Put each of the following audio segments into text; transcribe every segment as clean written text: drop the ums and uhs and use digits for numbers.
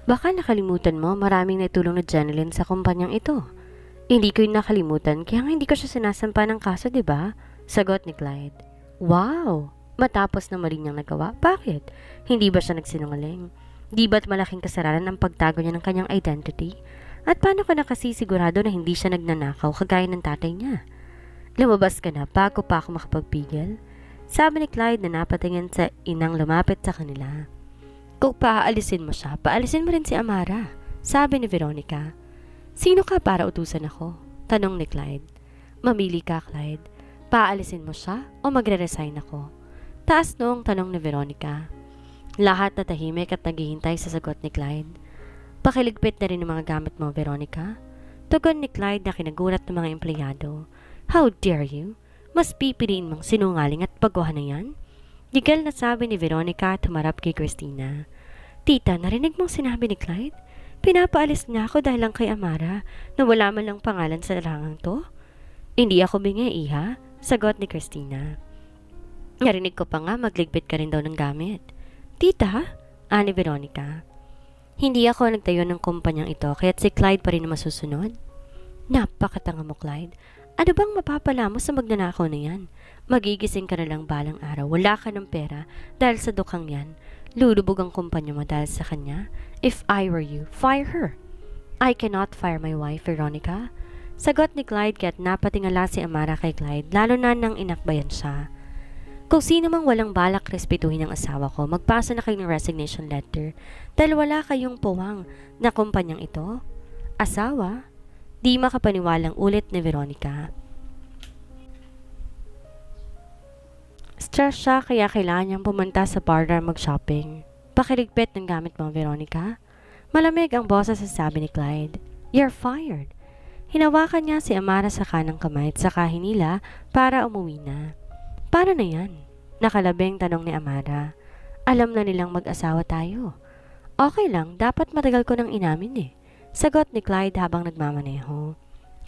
Baka nakalimutan mo, maraming natulong na Janeline sa kumpanyang ito. Hindi ko yun nakalimutan, kaya nga hindi ko siya sinasampa ng kaso, di ba? Sagot ni Clyde. Wow! Matapos na mali niyang nagawa, bakit? Hindi ba siya nagsinungaling? Di ba't malaking kasalanan ang pagtago niya ng kanyang identity? At paano ka nakasisigurado na hindi siya nagnanakaw kagaya ng tatay niya? Lumabas ka na bago pa ako makapagpigil? Sabi ni Clyde na napatingin sa inang lumapit sa kanila. Kung paalisin mo siya, paalisin mo rin si Amara, sabi ni Veronica. Sino ka para utusan ako? Tanong ni Clyde. Mamili ka, Clyde. Paalisin mo siya o magre-resign ako? Taas noong tanong ni Veronica. Lahat na tahimik at naghihintay sa sagot ni Clyde. Pakiligpit na rin ang mga gamit mo, Veronica. Tugon ni Clyde na kinagulat ng mga empleyado. How dare you? Mas pipiliin mong sinungaling at baguhan na yan? Digal na sabi ni Veronica at humarap kay Christina. Tita, narinig mong sinabi ni Clyde? Pinapaalis niya ako dahil lang kay Amara na wala man lang pangalan sa larangang to? Hindi ako bingi, iha, sagot ni Christina. Narinig ko pa nga magligpit ka rin daw ng gamit. Tita? Ani Veronica. Hindi ako nagtayo ng kumpanyang ito kaya't si Clyde pa rin na masusunod. Napakatanga mo, Clyde. Ano bang mapapala mo sa magnanakaw na yan? Magigising ka na lang balang araw, wala ka ng pera dahil sa dukhang yan. Lulubog ang kumpanya mo dahil sa kanya. If I were you, fire her. I cannot fire my wife, Veronica. Sagot ni Clyde kaya't napatingala si Amara kay Clyde, lalo na nang inakbayan siya. Kung sino mang walang balak respetuhin ang asawa ko, magpasa na kayo ng resignation letter dahil wala kayong puwang na kumpanyang ito. Asawa? Di makapaniwalang ulit ni Veronica. Stress siya kaya kailangan niyang pumunta sa parlor mag-shopping. Pakiligpit ng gamit mo, Veronica. Malamig ang boses sa sabi ni Clyde. You're fired. Hinawakan niya si Amara sa kanang kamay at saka hinila para umuwi na. Paano na yan? Nakalabing tanong ni Amara. Alam na nilang mag-asawa tayo. Okay lang, dapat matagal ko nang inamin eh. Sagot ni Clyde habang nagmamaneho.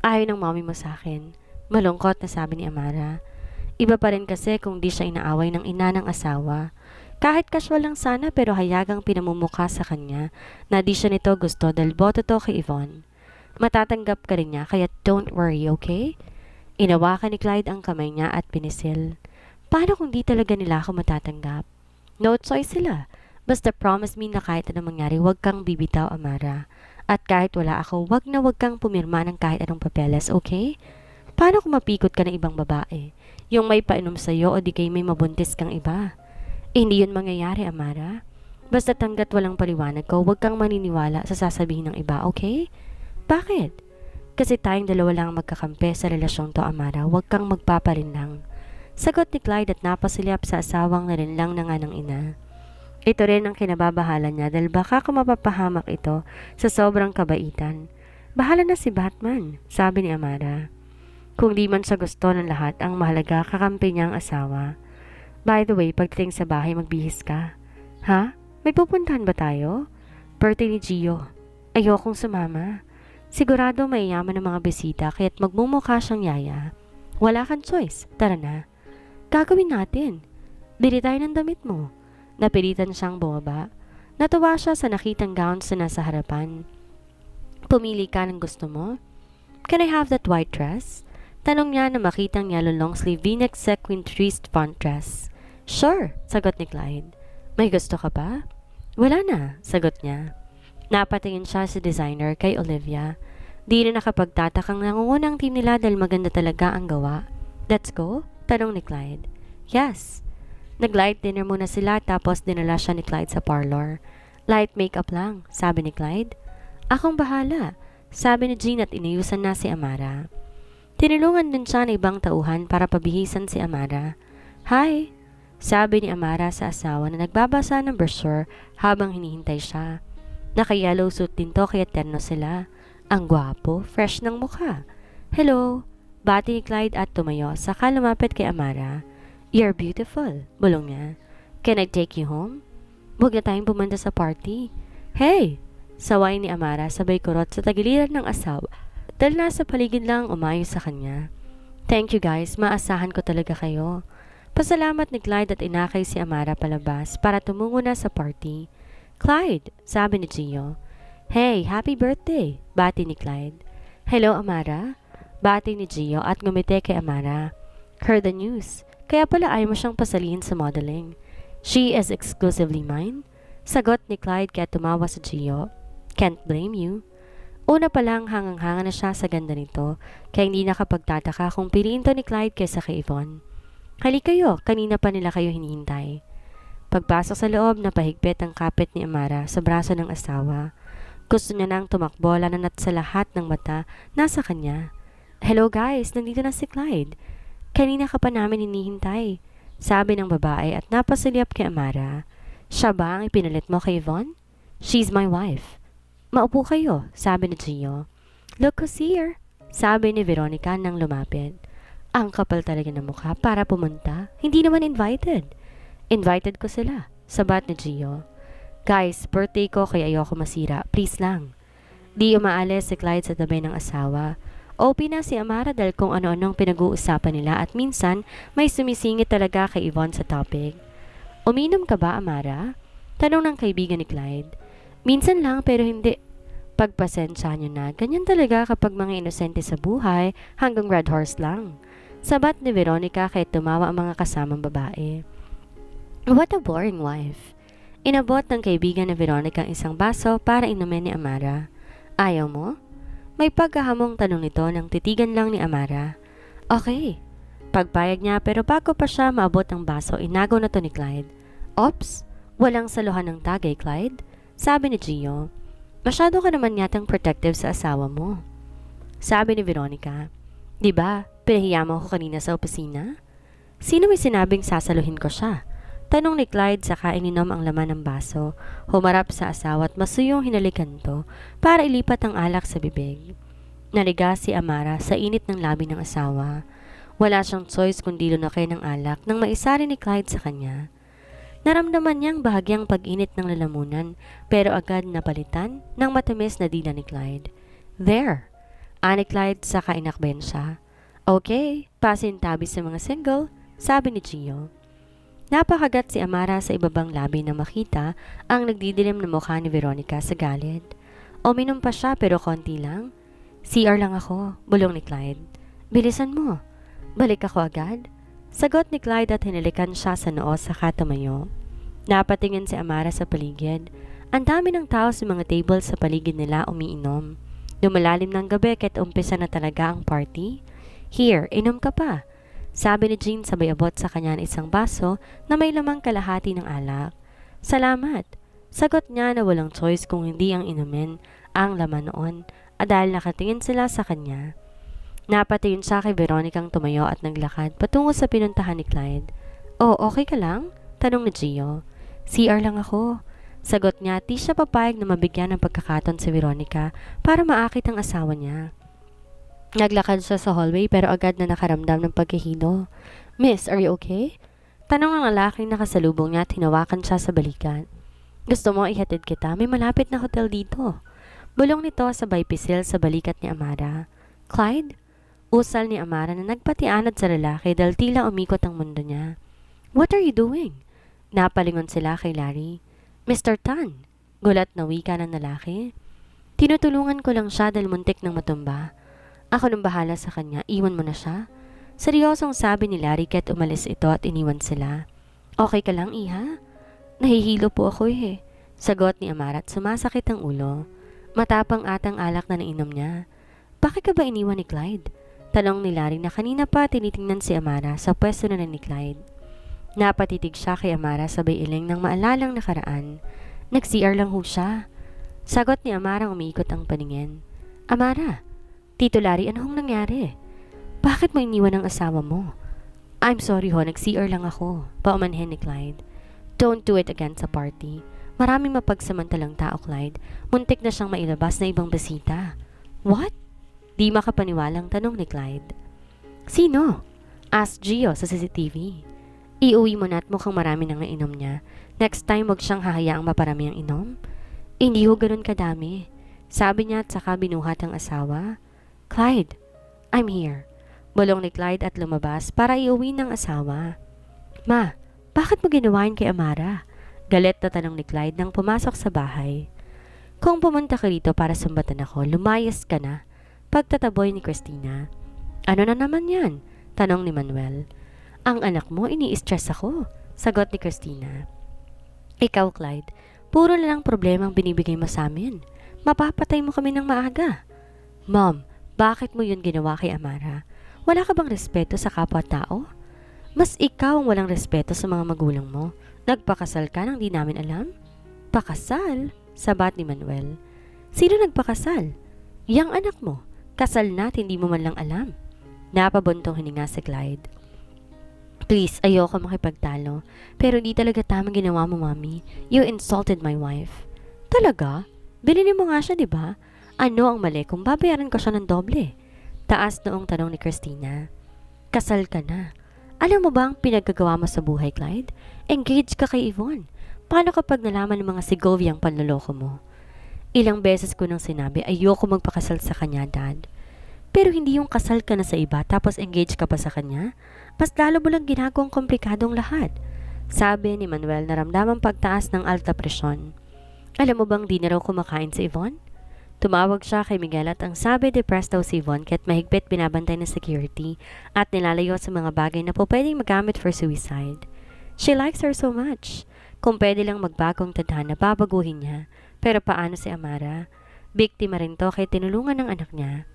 Ayaw ng mommy mo sa akin. Malungkot na sabi ni Amara. Iba pa rin kasi kung di siya inaaway ng ina ng asawa. Kahit casual lang sana pero hayagang pinamumukha sa kanya na di siya nito gusto dahil boto to kay Yvonne. Matatanggap ka rin niya kaya don't worry, okay? Inawakan ni Clyde ang kamay niya at pinisil. Paano kung di talaga nila ako matatanggap? No choice sila. Basta promise me na kahit anong mangyari, huwag kang bibitaw, Amara. At kahit wala ako, wag kang pumirma ng kahit anong papeles, okay? Paano kung mapikot ka ng ibang babae? Yung may painom sa'yo o di kay may mabuntis kang iba? Hindi yun mangyayari, Amara. Basta tanggat walang paliwanag ko, wag kang maniniwala sa sasabihin ng iba, okay? Bakit? Kasi tayong dalawa lang magkakampi sa relasyong to, Amara. Wag kang magpapalinlang. Sagot ni Clyde at napasilip sa asawang nalinlang na nga ng ina. Ito rin ang kinababahala niya dahil baka kung mapapahamak ito sa sobrang kabaitan. Bahala na si Batman, sabi ni Amara. Kung di man sa gusto ng lahat, ang mahalaga kakampi niya ang asawa. By the way, pagdating sa bahay, magbihis ka. Ha? May pupuntahan ba tayo? Birthday ni Gio. Ayokong sumama. Sigurado mayayaman ng mga bisita kaya't magmumukha siyang yaya. Wala kang choice. Tara na. Gagawin natin. Bili tayo ng damit mo. Napilitan siyang bumaba. Natuwa siya sa nakitang gowns na nasa harapan. Pumili ka ng gusto mo? Can I have that white dress? Tanong niya na makitang yellow long sleeve v-neck sequin creased front dress. Sure, sagot ni Clyde. May gusto ka ba? Wala na, sagot niya. Napatingin siya sa designer kay Olivia. Di na nakapagtatakang nangungunang team nila dahil maganda talaga ang gawa. Let's go? Tanong ni Clyde. Yes. Nag-light dinner muna sila tapos dinala siya ni Clyde sa parlor. Light makeup lang, sabi ni Clyde. Akong bahala, sabi ni Jean at inayusan na si Amara. Tinulungan din siya ng ibang tauhan para pabihisan si Amara. Hi, sabi ni Amara sa asawa na nagbabasa ng brochure habang hinihintay siya. Naka-yellow suit din to kaya terno sila. Ang gwapo, fresh ng mukha. Hello, bati ni Clyde at tumayo saka lumapit kay Amara. You're beautiful, bulong niya. Can I take you home? Huwag na tayong pumunta sa party. Hey! Saway ni Amara sabay kurot sa tagiliran ng asawa dahil nasa paligid lang umayos sa kanya. Thank you guys, maasahan ko talaga kayo. Pasalamat ni Clyde at inakay si Amara palabas para tumungo na sa party. Clyde, sabi ni Gio, Hey, happy birthday! Bati ni Clyde. Hello, Amara. Bati ni Gio at ngumiti kay Amara. Heard the news. Kaya pala ayaw mo siyang pasalihin sa modeling. She is exclusively mine. Sagot ni Clyde kaya tumawa sa Gio. Can't blame you. Una pa lang hangang-hanga na siya sa ganda nito, kaya hindi nakapagtataka kung piliin to ni Clyde kaysa kay Yvonne. Halika kayo, kanina pa nila kayo hinihintay. Pagpasok sa loob, napahigpit ang kapit ni Amara sa braso ng asawa. Gusto niya nang tumakbo, lananat sa lahat ng mata nasa kanya. Hello guys, nandito na si Clyde. Kanina ka pa namin hinihintay, sabi ng babae at napasilip kay Amara. Siya ba ang ipinalit mo kay Yvonne? She's my wife. Maupo kayo, sabi ni Gio. Look who's here, sabi ni Veronica nang lumapit. Ang kapal talaga ng mukha para pumunta, hindi naman invited. Invited ko sila, sabat ni Gio. Guys, birthday ko kaya ayoko masira, please lang. Di umaalis si Clyde sa tabi ng asawa. OP na si Amara dahil kung ano-anong pinag-uusapan nila at minsan may sumisingit talaga kay Yvonne sa topic. Uminom ka ba, Amara? Tanong ng kaibigan ni Clyde. Minsan lang pero hindi. Pagpasensya nyo na, ganyan talaga kapag mga inosente sa buhay hanggang red horse lang. Sabat ni Veronica kahit tumawa ang mga kasamang babae. What a boring wife. Inabot ng kaibigan ni Veronica ang isang baso para inumin ni Amara. Ayaw mo? May pagkahamong tanong nito nang titigan lang ni Amara. Okay. Pagpayag niya pero bago pa siya maabot ang baso, inago na to ni Clyde. Ops, walang saluhan ng tagay, Clyde. Sabi ni Gio, masyado ka naman yatang protective sa asawa mo. Sabi ni Veronica, diba, pinahiya mo ako kanina sa opisina? Sino may sinabing sasaluhin ko siya? Tanong ni Clyde saka ininom ang laman ng baso, humarap sa asawa at masuyong hinalikan to para ilipat ang alak sa bibig. Naliga si Amara sa init ng labi ng asawa. Wala siyang choice kundi lunakay ng alak nang maisari ni Clyde sa kanya. Naramdaman niyang bahagyang pag-init ng lalamunan pero agad napalitan ng matamis na dila ni Clyde. There! Ani Clyde saka inakben siya. Okay, pasintabi sa mga single, sabi ni Gio. Napakagat si Amara sa ibabang labi na makita ang nagdidilim na mukha ni Veronica sa galit. Uminom pa siya pero konti lang. CR lang ako, bulong ni Clyde. Bilisan mo. Balik ako agad. Sagot ni Clyde at hinalikan siya sa noo saka tumayo. Napatingin si Amara sa paligid. Ang dami ng tao sa mga table sa paligid nila umiinom. Lumalalim ng gabi kahit umpisa na talaga ang party. Here, inom ka pa. Sabi ni Jean sabay abot sa kanya ng isang baso na may lamang kalahati ng alak. Salamat. Sagot niya na walang choice kung hindi ang inumin ang laman noon dahil nakatingin sila sa kanya. Napatingin siya kay Veronicang tumayo at naglakad patungo sa pinuntahan ni Clyde. Oh, okay ka lang? Tanong ni Gio. CR lang ako. Sagot niya at di siya papayag na mabigyan ng pagkakataon si Veronica para maakit ang asawa niya. Naglakad siya sa hallway pero agad na nakaramdam ng pagkihilo. Miss, are you okay? Tanong ng lalaking nakasalubong niya at hinawakan siya sa balikat. Gusto mo ihatid kita? May malapit na hotel dito. Bulong nito sabay pisil sa balikat ni Amara. Clyde? Usal ni Amara na nagpatianad sa lalaki dahil tila umikot ang mundo niya. What are you doing? Napalingon sila kay Larry. Mr. Tan, gulat na wika ng lalaki. Tinutulungan ko lang siya dahil muntik ng matumba. Ako nang bahala sa kanya, iwan mo na siya. Seryosong sabi ni Larry kahit umalis ito at iniwan sila. Okay ka lang, iha? Nahihilo po ako eh. Sagot ni Amara at sumasakit ang ulo. Matapang atang alak na nainom niya. Bakit ka ba iniwan ni Clyde? Tanong ni Larry na kanina pa tinitingnan si Amara sa pwesto na ni Clyde. Napatitig siya kay Amara sabay iling ng maalalang nakaraan. Nag-CR lang ho siya. Sagot ni Amara umiikot ang paningin. Amara, Tito Larry, ano hong nangyari? Bakit mo iniwan ang asawa mo? I'm sorry ho, nag-CR lang ako. Paumanhin ni Clyde. Don't do it again sa party. Maraming mapagsamantalang tao, Clyde. Muntik na siyang mailabas na ibang basita. What? Di makapaniwalang tanong ni Clyde. Sino? Ask Gio sa CCTV. Iuwi mo na at mukhang marami nang nainom niya. Next time wag siyang hahayaang maparami ang inom. Hindi ho ganun kadami. Sabi niya at saka binuhat ang asawa. Clyde, I'm here. Bulong ni Clyde at lumabas para iuwi ng asawa. Ma, bakit mo ginawain kay Amara? Galit na tanong ni Clyde nang pumasok sa bahay. Kung pumunta ka rito para sumbatan ako, lumayas ka na. Pagtataboy ni Christina. Ano na naman yan? Tanong ni Manuel. Ang anak mo, ini-stress ako. Sagot ni Christina. Ikaw, Clyde, puro na lang problemang binibigay mo sa amin. Mapapatay mo kami ng maaga. Mom, bakit mo yun ginawa kay Amara? Wala ka bang respeto sa kapwa-tao? Mas ikaw ang walang respeto sa mga magulang mo. Nagpakasal ka nang di namin alam? Pakasal? Sabat ni Manuel. Sino nagpakasal? Yang anak mo. Kasal na at hindi mo man lang alam. Napabuntong hininga si Clyde. Please, ayoko makipagtalo. Pero hindi talaga tamang ginawa mo, Mommy. You insulted my wife. Talaga? Bilhin mo nga siya, di ba? Ano ang mali kung babayaran ko siya ng doble? Taas noong tanong ni Christina. Kasal ka na. Alam mo ba ang pinagkagawa mo sa buhay, Clyde? Engaged ka kay Yvonne. Paano kapag nalaman ng mga Segoviang panloloko mo? Ilang beses ko nang sinabi, ayoko magpakasal sa kanya, Dad. Pero hindi yung kasal ka na sa iba tapos engaged ka pa sa kanya? Mas lalo mo lang ginagawang komplikadong lahat. Sabi ni Manuel na ramdamang pagtaas ng alta presyon. Alam mo bang di na raw kumakain si Yvonne? Tumawag siya kay Miguel at ang sabi depressed daw si Yvonne kaya't mahigpit binabantay ng security at nilalayo sa mga bagay na po pwedeng magamit for suicide. She likes her so much. Kung pwede lang magbagong tadhana, babaguhin niya. Pero paano si Amara? Biktima rin to kaya tinulungan ng anak niya.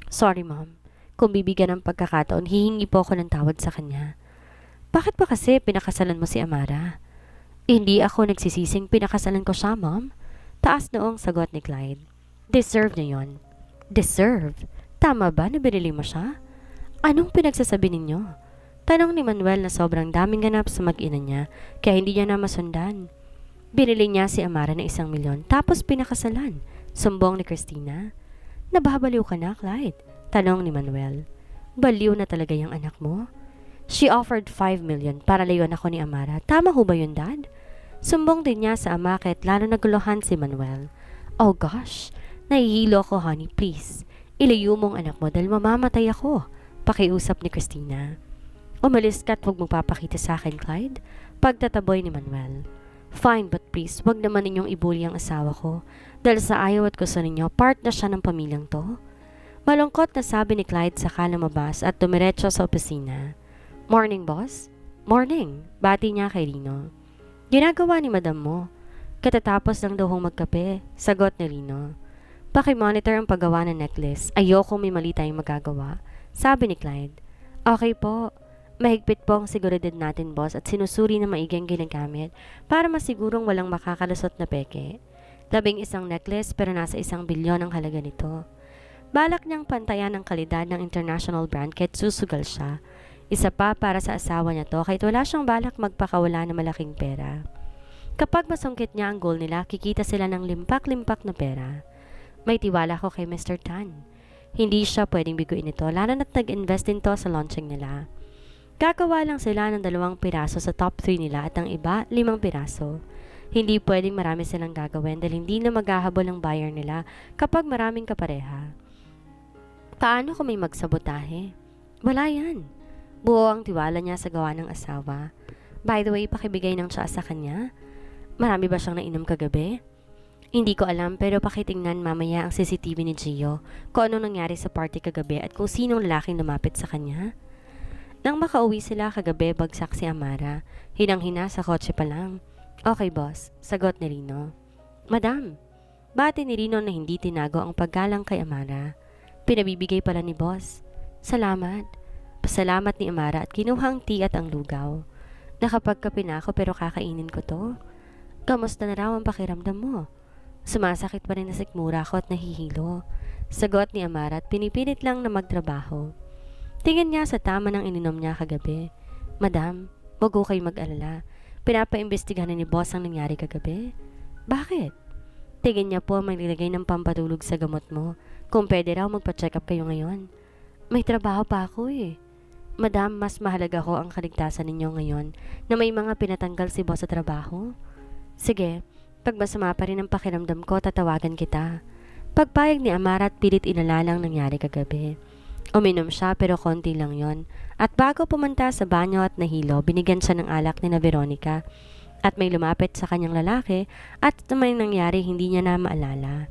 Sorry, Mom. Kung bibigyan ng pagkakataon, hihingi po ako ng tawad sa kanya. Bakit ba kasi pinakasalan mo si Amara? Hindi ako nagsisising pinakasalan ko siya, Mom. Taas noong sagot ni Clyde. Deserve niya yon. Deserve? Tama ba na binili mo siya? Anong pinagsasabi ninyo? Tanong ni Manuel na sobrang daming ganap sa mag-ina niya, kaya hindi niya na masundan. Binili niya si Amara ng 1 milyon, tapos pinakasalan. Sumbong ni Christina. Nababaliw ka na, Clyde? Tanong ni Manuel. Baliw na talaga yung anak mo? She offered 5 million para layuan ako ni Amara. Tama ho ba yun, Dad? Sumbong din niya sa ama kahit lalo naguluhan si Manuel. Oh gosh, nahihilo ako, honey, please. Ilayo mong anak mo dahil mamamatay ako. Pakiusap ni Christina. Umalis ka at huwag mong papakita sa akin, Clyde. Pagtataboy ni Manuel. Fine, but please, wag naman ninyong ibuli ang asawa ko. Dahil sa ayaw at gusto ninyo, part na siya ng pamilyang to. Malungkot na sabi ni Clyde saka lumabas at dumiretso sa opisina. Morning, boss? Morning, bati niya kay Rino. Ginagawa ni madam mo. Katatapos lang daw hong magkape, sagot ni Rino. Pakimonitor ang paggawa ng necklace. Ayoko may mali tayong magagawa. Sabi ni Clyde. Okay po. Mahigpit po ang seguridad natin, boss, at sinusuri na maigang ginagamit para masigurong walang makakalusot na peke. 11 necklace pero nasa 1 bilyon ang halaga nito. Balak niyang pantayan ang kalidad ng international brand kahit susugal siya. Isa pa para sa asawa niya to kahit wala siyang balak magpakawala ng malaking pera. Kapag masungkit niya ang goal nila, kikita sila ng limpak-limpak na pera. May tiwala ko kay Mr. Tan. Hindi siya pwedeng biguin ito, lalo na't nag-invest din to sa launching nila. Gagawa lang sila ng 2 piraso sa top 3 nila at ang iba 5 piraso. Hindi pwedeng marami silang gagawin dahil hindi na maghahabol ang buyer nila kapag maraming kapareha. Paano kung may magsabotahe? Wala yan. Buo ang tiwala niya sa gawa ng asawa. By the way, pakibigay ng tsaa sa kanya. Marami ba siyang nainom kagabi? Hindi ko alam pero pakitingnan mamaya ang CCTV ni Gio kung anong nangyari sa party kagabi at kung sinong lalaking lumapit sa kanya. Nang makauwi sila kagabi, bagsak si Amara. Hinang-hina sa kotse pa lang. Okay, boss. Sagot ni Rino. Madam, bati ni Rino na hindi tinago ang paggalang kay Amara. Pinabibigay pala ni boss. Salamat. Pasalamat ni Amara at kinuha ang tea at ang lugaw. Nakapagkape na ako pero kakainin ko to. Kamusta na raw ang pakiramdam mo? Sumasakit pa rin na sikmura ko at nahihilo. Sagot ni Amara at pinipilit lang na magtrabaho. Tingin niya sa tama ng ininom niya kagabi. Madam, wag ko kayo mag-alala. Pinapaimbestigahan ni boss ang nangyari kagabi. Bakit? Tingin niya po may nilagay ng pampatulog sa gamot mo. Kung pwede raw magpa-check up kayo ngayon. May trabaho pa ako eh. Madam, mas mahalaga ko ang kaligtasan ninyo ngayon na may mga pinatanggal si boss sa trabaho. Sige, pag masama pa rin ang pakiramdam ko, tatawagan kita. Pagpayag ni Amara at pilit inalala ang nangyari kagabi. Uminom siya pero konti lang yon. At bago pumunta sa banyo at nahilo, binigyan siya ng alak ni na Veronica At may lumapit sa kanyang lalaki at may nangyari hindi niya na maalala.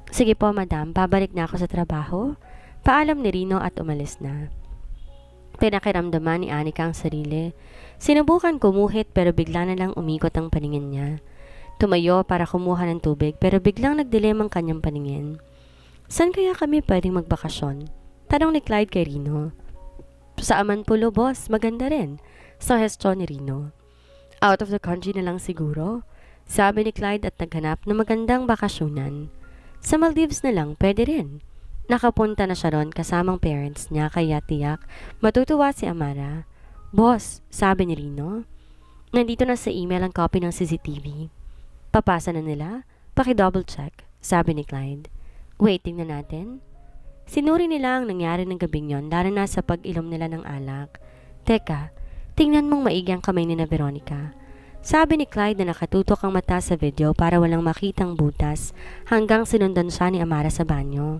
Sige po madam, babalik na ako sa trabaho. Paalam ni Rino at umalis na. Pinakiramdaman ni Anika ang sarili. Sinubukan kumuhit pero bigla na lang umikot ang paningin niya. Tumayo para kumuha ng tubig pero biglang nagdilim ang kanyang paningin. Saan kaya kami pwedeng magbakasyon? Tanong ni Clyde kay Rino. Sa Amanpulo, boss. Maganda rin. Suhestyon ni Rino. Out of the country na lang siguro? Sabi ni Clyde at naghanap ng magandang bakasyonan. Sa Maldives na lang, pwede rin. Nakapunta na siya ron kasamang parents niya kaya tiyak matutuwa si Amara. Boss, sabi ni Rino. Nandito na sa email ang copy ng CCTV. Papasa na nila? Paki-double check, sabi ni Clyde. Waiting na natin. Sinuri nila ang nangyari ng gabing yon lalo na sa pag-ilom nila ng alak. Teka, tingnan mong maigi ang kamay ni na Veronica. Sabi ni Clyde na nakatutok ang mata sa video para walang makitang butas hanggang sinundan siya ni Amara sa banyo.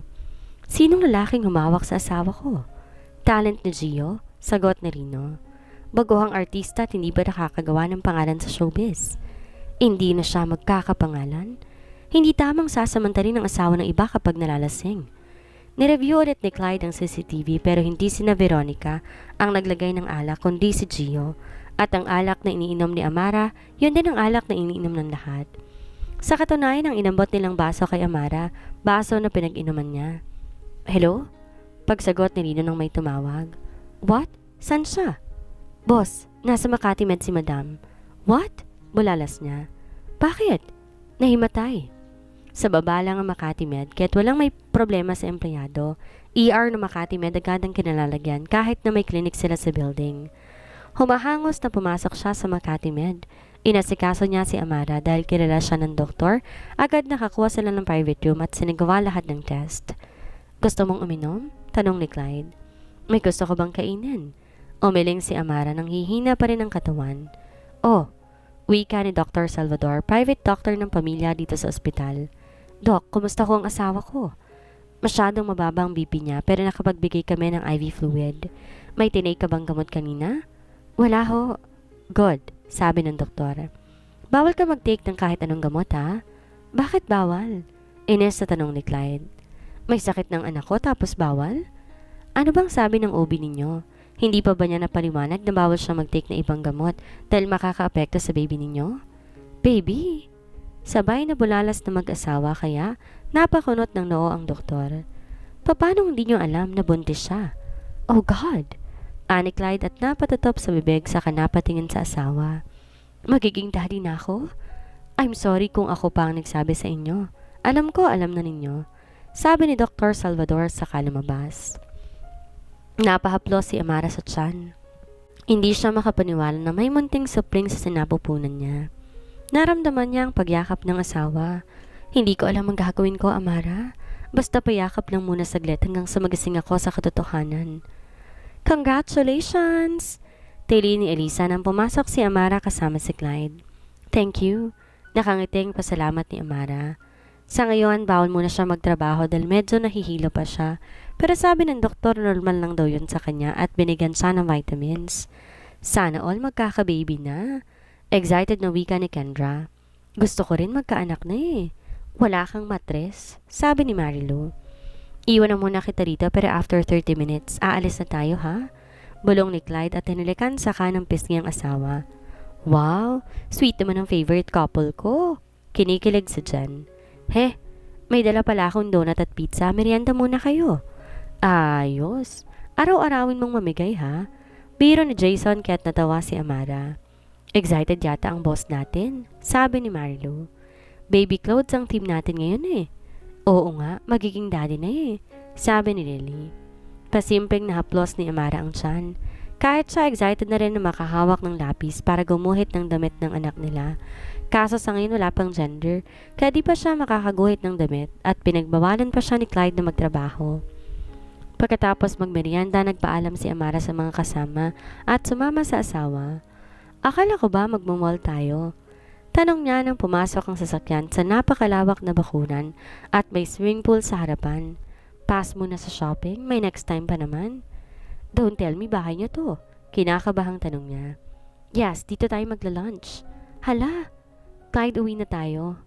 Sinong lalaking humawak sa asawa ko? Talent ni Gio? Sagot ni Rino. Baguhang artista at hindi ba nakakagawa ng pangalan sa showbiz? Hindi na siya magkakapangalan? Hindi tamang sasamantalin ng asawa ng iba kapag nalalasing. Nireview ulit ni Clyde ang CCTV pero hindi sina Veronica ang naglagay ng alak kundi si Gio. At ang alak na iniinom ni Amara, yun din ang alak na iniinom ng lahat. Sa katunayan ang inambot nilang baso kay Amara, baso na pinag-inuman niya. Hello? Pagsagot ni Rino nang may tumawag. What? San siya? Boss, nasa Makati Med si Madam. What? Bulalas niya. Bakit? Nahimatay. Sa baba lang ang Makati Med kaya't walang may problema sa empleyado. ER na Makati Med agad ang kinalalagyan kahit na may clinic sila sa building. Humahangos na pumasok siya sa Makati Med. Inasikaso niya si Amara dahil kilala siya ng doktor. Agad nakakuha sila ng private room at sinagawa lahat ng test. Gusto mong uminom? Tanong ni Clyde. May gusto ko bang kainin? Umiling si Amara nang hihina pa rin ang katawan. Oh, wika ni Dr. Salvador, private doctor ng pamilya dito sa ospital. Doc, kumusta ko ang asawa ko? Masyadong mababa ang BP niya pero nakapagbigay kami ng IV fluid. May tinake ka bang gamot kanina? Wala ho. Good, sabi ng doktor. Bawal ka mag-take ng kahit anong gamot ha? Bakit bawal? Ines sa tanong ni Clyde. May sakit ng anak ko tapos bawal? Ano bang sabi ng OB ninyo? Hindi pa ba niya napaliwanag na bawal siya mag-take na ibang gamot dahil makaka-apekto sa baby ninyo? Baby? Sabay na bulalas na mag-asawa kaya napakunot ng noo ang doktor. Paano hindi niyo alam na buntis siya? Oh God! Ani Clyde at napatatop sa bibig sa kanapatingin sa asawa. Magiging daddy na ako? I'm sorry kung ako pa ang nagsabi sa inyo. Alam ko alam na ninyo. Sabi ni Dr. Salvador sa lumabas. Napahaplos si Amara sa tiyan. Hindi siya makapaniwala na may munting supling sa sinapupunan niya. Naramdaman niya ang pagyakap ng asawa. Hindi ko alam ang gagawin ko, Amara. Basta payakap lang muna saglit hanggang sa magising ako sa katotohanan. Congratulations! Tili ni Elisa nang pumasok si Amara kasama si Clyde. Thank you. Nakangiting pasalamat ni Amara. Sa ngayon, bawal muna siya magtrabaho dahil medyo nahihilo pa siya. Pero sabi ng doktor, normal lang daw yun sa kanya at binigyan siya ng vitamins. Sana all magkaka-baby na. Excited na wika ni Kendra. Gusto ko rin magkaanak na eh. Wala kang matres, sabi ni Marilu. Iwan na muna kita rito pero after 30 minutes, aalis na tayo ha? Bulong ni Clyde at tinilikan sa kanang pisngi ang asawa. Wow, sweet naman ang favorite couple ko. Kinikilig si Jen. He, may dala pala akong donut at pizza. Merienda muna kayo. Ayos. Araw-arawin mong mamigay ha. Biro ni Jason kaya't natawa si Amara. Excited yata ang boss natin, sabi ni Marilu. Baby clothes ang team natin ngayon eh. Oo nga, magiging daddy na eh, sabi ni Lily. Pasimpleng nahaplos ni Amara ang tiyan. Kahit siya excited na rin na makahawak ng lapis para gumuhit ng damit ng anak nila. Kaso sa ngayon wala pang gender, kaya di pa siya makakaguhit ng damit at pinagbawalan pa siya ni Clyde na magtrabaho. Pagkatapos magmerienda, nagpaalam si Amara sa mga kasama at sumama sa asawa. Akala ko ba magmamall tayo? Tanong niya nang pumasok ang sasakyan sa napakalawak na bakuran at may swimming pool sa harapan. Pass muna sa shopping, may next time pa naman. Don't tell me bahay niyo to. Kinakabahang tanong niya. Yes, dito tayo magla-lunch. Hala, Clyde, uwi na tayo.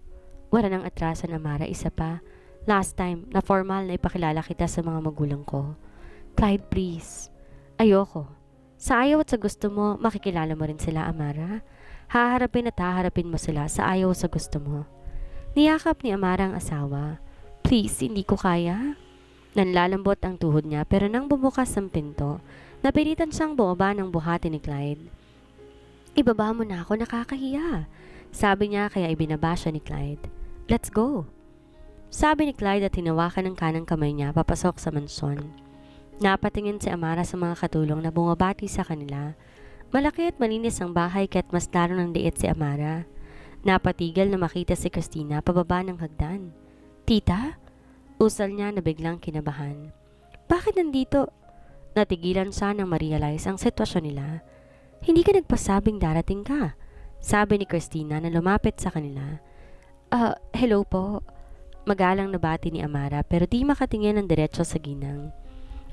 Wala nang atrasan, Amara, isa pa. Last time, na formal na ipakilala kita sa mga magulang ko. Clyde, please. Ayoko. Sa ayaw at sa gusto mo, makikilala mo rin sila, Amara. Haharapin at haharapin mo sila sa ayaw sa gusto mo. Niyakap ni Amara ang asawa. Please, hindi ko kaya. Nanlalambot ang tuhod niya pero nang bumukas ang pinto, napilitan siyang bumaba ng buhati ni Clyde. Ibaba mo na ako, nakakahiya. Sabi niya kaya ibinaba siya ni Clyde. Let's go. Sabi ni Clyde at hinawakan ng kanang kamay niya papasok sa mansyon. Napatingin si Amara sa mga katulong na bumabati sa kanila. Malaki at malinis ang bahay kaya't mas lalo ng liit si Amara. Napatigil na makita si Christina pababa ng hagdan. Tita? Usal niya na biglang kinabahan. Bakit nandito? Natigilan siya nang ma-realize ang sitwasyon nila. Hindi ka nagpasabing darating ka, sabi ni Christina na lumapit sa kanila. Hello po. Magalang na bati ni Amara pero di makatingin ng diretso sa ginang.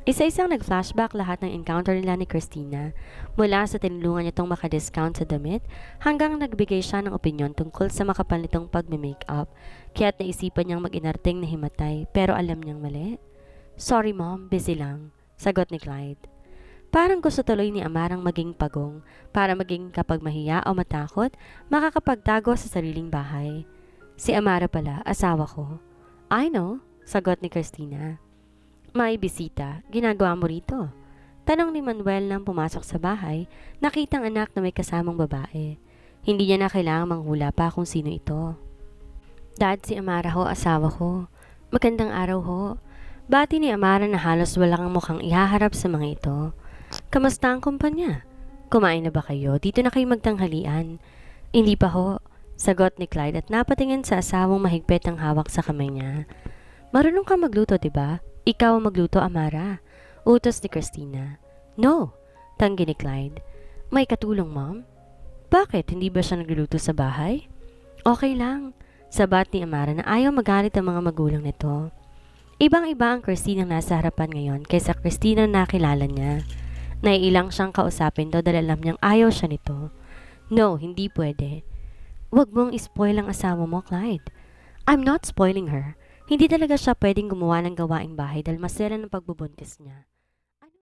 Isa-isang nag-flashback lahat ng encounter nila ni Christina mula sa tinulungan nitong makadiscount sa damit hanggang nagbigay siya ng opinyon tungkol sa makapal nitong pagme-makeup kaya't naisipan niyang mag-inarting na himatay pero alam niyang mali. Sorry mom, busy lang, sagot ni Clyde. Parang gusto tuloy ni Amarang maging pagong para maging kapag mahiya o matakot, makakapagtago sa sariling bahay. Si Amara pala, asawa ko. I know, sagot ni Christina. May bisita, ginagawa mo rito? Tanong ni Manuel nang pumasok sa bahay, nakitang anak na may kasamang babae. Hindi niya na kailangang manghula pa kung sino ito. Dad, si Amara ho, asawa ko. Magandang araw ho. Bati ni Amara na halos walang mukhang ihaharap sa mga ito. Kamusta ang kumpanya? Kumain na ba kayo? Dito na kayo magtanghalian. Hindi pa ho, sagot ni Clyde at napatingin sa asawang mahigpit ang hawak sa kamay niya. Marunong ka magluto, diba? Ikaw ang magluto, Amara. Utos ni Christina. No, tanggi ni Clyde. May katulong, mom? Bakit? Hindi ba siya nagluluto sa bahay? Okay lang, sabat ni Amara na ayaw magalit ang mga magulang nito. Ibang-iba ang Christina nasa harapan ngayon kaysa Christina na nakilala niya. Naiilang siyang kausapin daw dahil alam niyang ayaw siya nito. No, hindi pwede. Huwag mong ispoil ang asawa mo, Clyde. I'm not spoiling her. Hindi talaga siya pwedeng gumawa ng gawaing bahay dahil masela ng pagbubuntis niya.